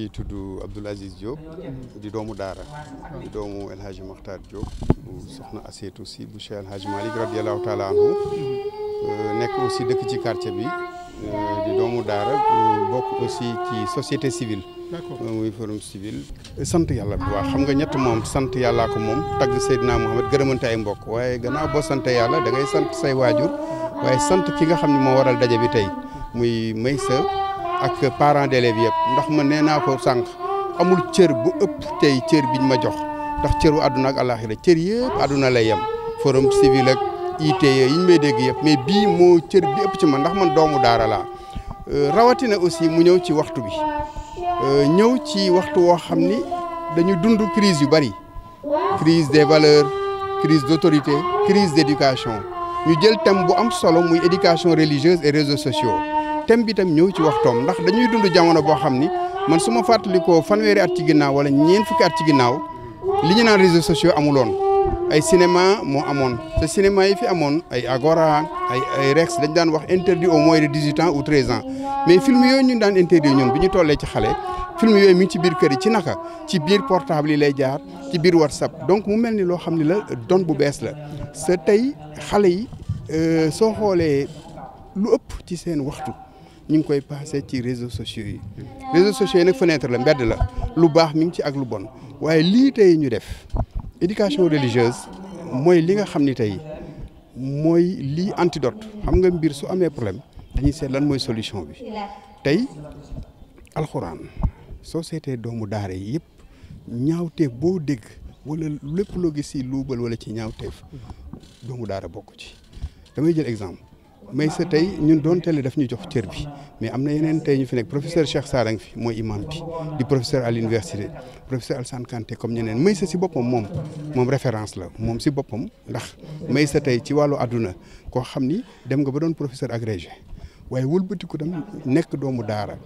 ngi tudd Abdoul Aziz Diop di doomu Daara di doomu El Hadji Makhtar Diop soxna Asietou Sy bu Cheikh El Hadji Malick radiyallahu taala anhu nekk aussi dëkk ci quartier bi di doomu Daara bokk aussi ci société civile. muy forum civil. sant yàlla bu baax xam nga ñett moom sant yàllaa ko moom tagg Seydina Mouhamed gërëmante ay mbokk waaye gannaaw boo sante yàlla da ngay sant say waajur waaye sant ki nga xam ne moo waral daje bi tey muy Maysa ak parents d'élèves yëpp ndax man nee naa ko sànq amul cër bu ëpp tey cër biñ ma jox ndax cëru àdduna ak àllaaxira cër yëpp àdduna lay yem forum civil ak ITE yi ñu may dégg yëpp mais bii moo cër bi ëpp ci man ndax man doomu Daara laa rawatina aussi mu ñëw ci waxtu bi ñëw ci waxtu woo xam ni dañu dund crise yu bari crise des valeurs crise d'autorité crise d'éducation ñu jël thème bu am solo muy éducation religieuse et réseaux sociaux thème bi tam ñëw ci waxtoom ndax dañuy dund jamono boo xam ni man su ma fàttalikoo fanweeri at ci ginnaaw wala ñeent fukki at ci ginnaaw li ñu naan réseaux sociaux amuloon ay cinéma moo amoon te cinéma yi fi amoon ay Agora ay Rex dañ daan wax interdit au moins de 18 ans ou 13 ans mais film yooyu ñu daan interdit ñun bi ñu tollee ci xale film yooyu mi ngi ci biir kër yi ci naka ci biir portable yi lay jaar ci biir WhatsApp donc mu mel ni loo xam ni la don bu bees la sa tey xale yi soo xoolee lu ëpp ci seen waxtu ñu ngi koy passé ci réseaux sociaux yi réseaux sociaux yi nag fenêtre la mbedd la lu baax mi ngi ci ak lu bon waaye lii tey ñu def éducation religieuse mooy li nga xam ni tey mooy lii antidote xam nga mbir su amee problème dañuy seet lan mooy solution bi tey alxuraan soo seetee doomu daara yi yëpp ñaawteef boo dégg wala lépp loo gis si luubal wala ci ñaawteef doomu daara bokk ci damay jël exemple mais sa tey ñun doon tele daf ñu jox cër bi mais am na yeneen tey ñu fi nekk professeur Cheikh Sarr a ngi fi mooy imam bi di professeur à l'université professeur Alassane Kanté comme ñeneen may sa si boppam moom référence la moom si boppam ndax may sa tey ci wàllu àdduna koo xam ni dem nga ba doon professeur agrégé waaye wëlbatiku dem nekk doomu daara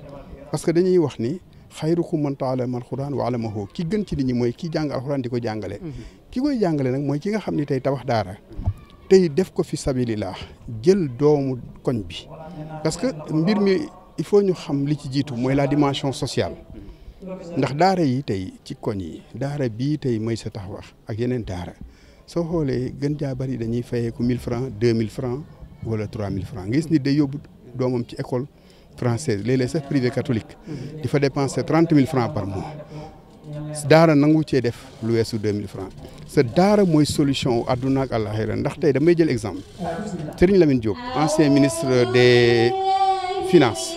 parce que dañuy wax ni xayrukum man ta'allama al-Qur'an wa 'allamahu ki gën ci nit ñi mooy ki jàng alxuraan di ko jàngale ki koy jàngale nag mooy ki nga xam ni tey tabax daara tey def ko fi sabilillah jël doomu koñ bi parce que mbir mi il faut ñu xam li ci jiitu mooy la dimension sociale ndax daara yi tey ci koñ yi daara bii tey may sa tax wax ak yeneen daara soo xoolee gën jaa bari dañuy fayeeku 1000 francs 2000 francs wala 3000 francs nga gis nit day yóbbu doomam ci école française léeg-léeg sax privé catholique di fa dépenser 30 000 francs par mois daara nangu cee def lu weesu 2000 francs sa daara mooy solution àdduna ak àllaxira ndax tey damay jël exemple Serigne Lamine Diop ancien ministre des finances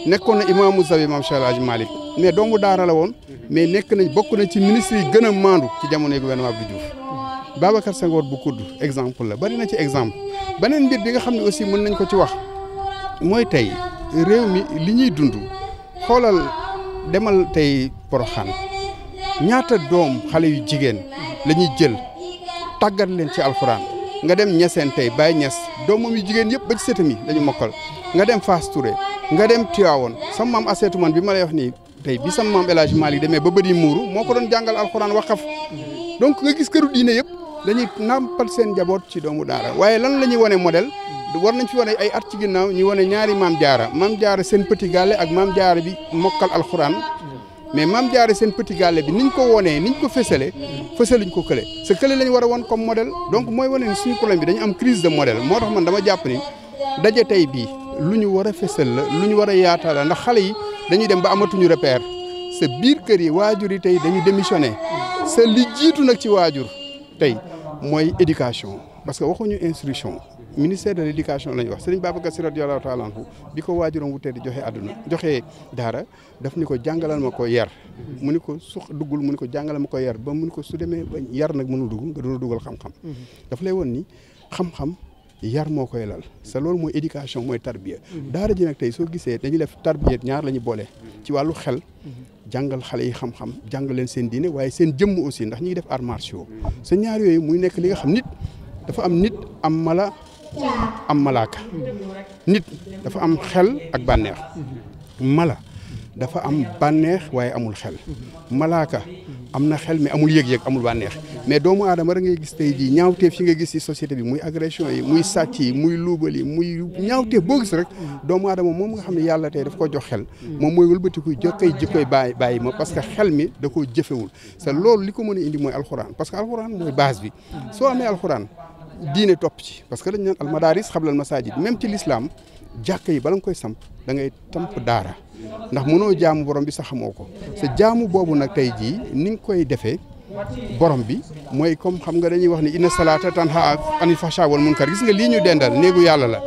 nekkoon na imaamu Zawi Maam Cheikh El Hadji Malick mais doomu daara la woon mais bokk na ci ministre yi gën a maandu ci jamonoy gouvernement Abdou Diouf Babacar Senghor bu kudd exemple la bari na ci exemple beneen mbir bi nga xam ne aussi mën nañ ko ci wax mooy tey réew mi li ñuy dund xoolal demal tey Porokhane ñaata doom xale yu jigéen la ñuy jël tàggat leen ci alxuraan nga dem Niassène tey Baye Niass doomam yu jigéen yëpp ba ci sëtam yi dañu mokkal nga dem Fass Touré nga dem Tivaouane sama maam Asietou man bi ma lay wax nii tey bi sama maam El Hadji Malick demee ba bëri muuru moo ko doon jàngal alxuraan waqaf donc nga gis këru diine yëpp dañuy nàmpal seen njaboot ci doomu daara waaye lan la ñuy wane modèle war nañ fi wane ay at ci ginnaaw ñu wane ñaari maam jaara seen petit gàlle ak maam jaara bi mokkal alxuraan mais maam jaara seen petit gàlle bi niñ ko wonee niñ ko fësaluñ ko kële sa kële lañ war a won comme modèle donc mooy wane ni suñu problème bi dañu am crise de modèle moo tax man dama jàpp ni daje tey bii lu ñu war a fësal la lu ñu war a yaatal la ndax xale yi dañuy dem ba amatuñu repère sa biir kër yi waajur yi tey dañuy démissionné sa li jiitu nag ci waajur tey mooy éducation parce que waxuñu instruction ministère de l'éducation la ñu wax Serigne Babacar Sy radiyallahu ta'ala anhu bi ko waajuram wu tedd joxe daara daf ni ko jàngalal ma ko yar mu ni ko su duggul mu ni ko jàngalal ma ko yar ba mu ni ko su demee ba yar nag mënul dugg nga doon dugal xam-xam daf lay won ni xam-xam yar moo koy lal sa loolu mooy éducation mooy tarbiya daara ji nag tey soo gisee dañuy def tarbiya ñaar la ñu boole ci wàllu xel jàngal xale yi xam-xam jàngal leen seen diine waaye seen jëmm aussi ndax ñi ngi def arts martiaux sa ñaar yooyu muy nekk li nga xam nit dafa am nit am mala am malaaka nit dafa am xel ak bànneex mala dafa am bànneex waaye amul xel malaaka am na xel mais amul yëg-yëg amul bànneex mais doomu aadama rek ngay gis tey jii ñaawteef yi nga gis ci société bi muy agression yi muy sàcc yi muy luubal yi muy ñaawteef boo gis rek doomu aadama moom nga xam ne yàlla tey daf ko jox xel moom mooy wëlbatiku jokkay jikkoy bàyyi ma parce que xel mi da koo jëfewul c'est loolu li ko mën a indi mooy alxuraan parce que alxuraan mooy base bi soo amee alxuraan diine topp ci parce que dañ naan al madaris xablal masajid même ci l'islam jàkka yi bala nga koy samp da ngay tamp daara ndax mënoo jaamu borom bi sax xamoo ko sa jaamu boobu nag tey jii ni nga koy defee borom bi mooy comme xam nga dañuy wax ni inna salaata tanha anil fahsha wal munkar gis nga lii ñu dendal néegu yàlla la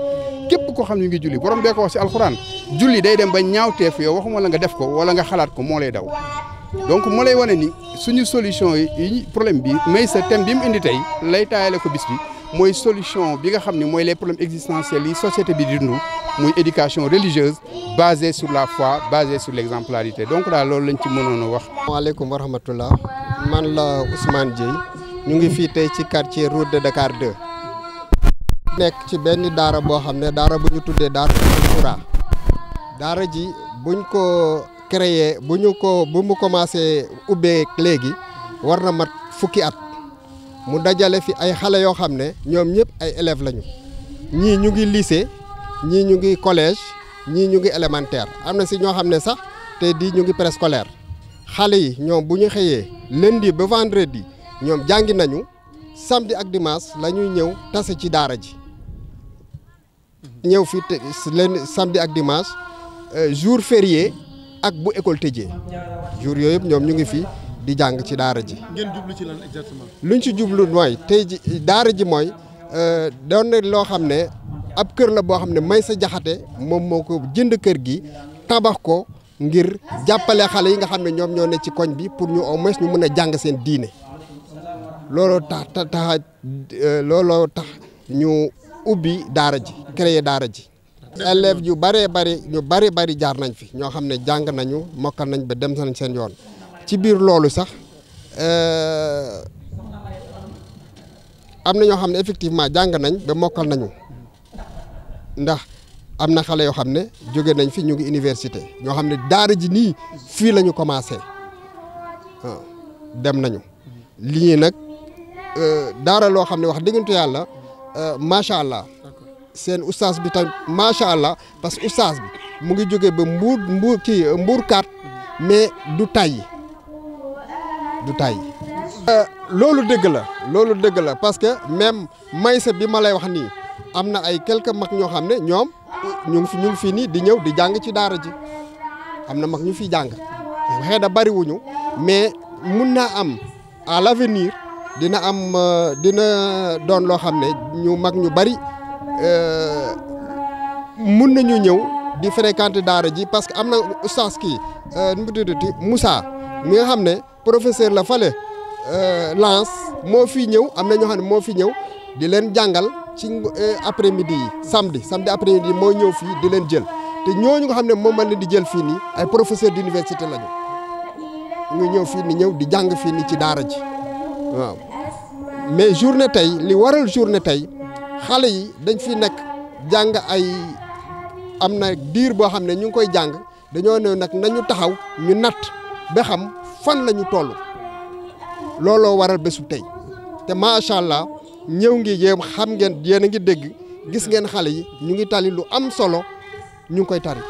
képp koo xam ne ñu ngi julli borom bee ko wax ci alxuraan julli day dem ba ñaawteef yow waxuma la nga def ko wala nga xalaat ko moo lay daw donc moo lay wane ni suñu solution yi problème bi mais sa thème bi mu indi tey lay taayale ko bis bi mooy solution bi nga xam ne mooy les problèmes existentiels yi société bi di dund muy éducation religieuse basée sur la foi basée sur l'exemplarité donc daal loolu lañ ci mënoon a wax. asalaamaaleykum wa rahmatullah man la Ousmane Dieye ñu ngi fii tey ci quartier route de Dakar 2 nekk ci benn daara boo xam ne daara bu ñu tuddee daara Al-Qura daara ji buñ ko créé bu mu commencé ubbee léegi war na mat fukki at mu dajale fi ay xale yoo xam ne ñoom ñëpp ay élèves lañu ñii ñu ngi lycée ñii ñu ngi collège ñii ñu ngi élémentaire am na si ñoo xam ne sax te di ñu ngi préscolaire xale yi ñoom bu ñu xëyee lundi ba vendredi ñoom jàngi nañu samedi ak dimanche la ñuy ñëw tase ci daara ji ñëw fi leen samedi ak dimanche jour férié ak bu école tëjee jour yooyu yëpp ñoom ñu ngi fi di jàng ci daara ji. ngeen jublu ci lan exactement. luñ ci jublu mooy tey ji daara ji mooy doon na loo xam ne ab kër la boo xam ne Maysa Jaxate moom moo ko jënd kër gi tabax ko ngir jàppale xale yi nga xam ne ñoom ñoo ne ci koñ bi pour ñu au moins ñu mën a jàng seen diine looloo tax ñu ubbi daara ji créer daara ji. élèves yu bari jaar nañ fi ñoo xam ne jàng nañu mokkal nañ ba dem nañ seen yoon ci biir loolu sax am na ñoo xam ne effectivement jàng nañ ba mokkal nañu ndax am na xale yoo xam ne jóge nañ fi ñu ngi université ñoo xam ne daara ji nii fii la ñu commencé dem nañu lii nag daara loo xam ne wax dëggantu yàlla macha allah. seen ustaas bi tamit macha allah parce que ustaas bi mu ngi jógee ba mbuurkaat mais du tàyyi loolu dëgg la parce que même Maysa bi ma lay wax nii am na ay quelques mag ñoo xam ne ñoom ñu ngi fi nii di ñëw di jàng ci daara ji am na mag ñu fi jàng xëy na bariwuñu mais mun naa am à l'avenir dina doon loo xam ne ñu mag ñu bari mun nañu ñëw di fréquenter daara ji parce que am na ustaas kii nu mu tuddati Moussa mi nga xam ne professeur la fale Lance moo fi ñëw am na ñoo xam ne moo fi ñëw di leen jàngal ci après midi yi samedi après midi moo ñëw fii di leen jël te ñooñu nga xam ne moom leen di jël fii nii ay professeur d'université lañu ñu ñëw fii ni ñëw di jàng fii nii ci daara ji waaw mais journée tey li waral journée tey xale yi dañ fi nekk jàng am na diir boo xam ne ñu ngi koy jàng dañoo ne nag nañu taxaw ñu natt ba xam fan la ñu toll looloo waral bésu tey te macha allah ñëw ngi yéem xam ngeen yéen a ngi dégg gis ngeen xale yi ñu ngi tali lu am solo ñu ngi koy tari.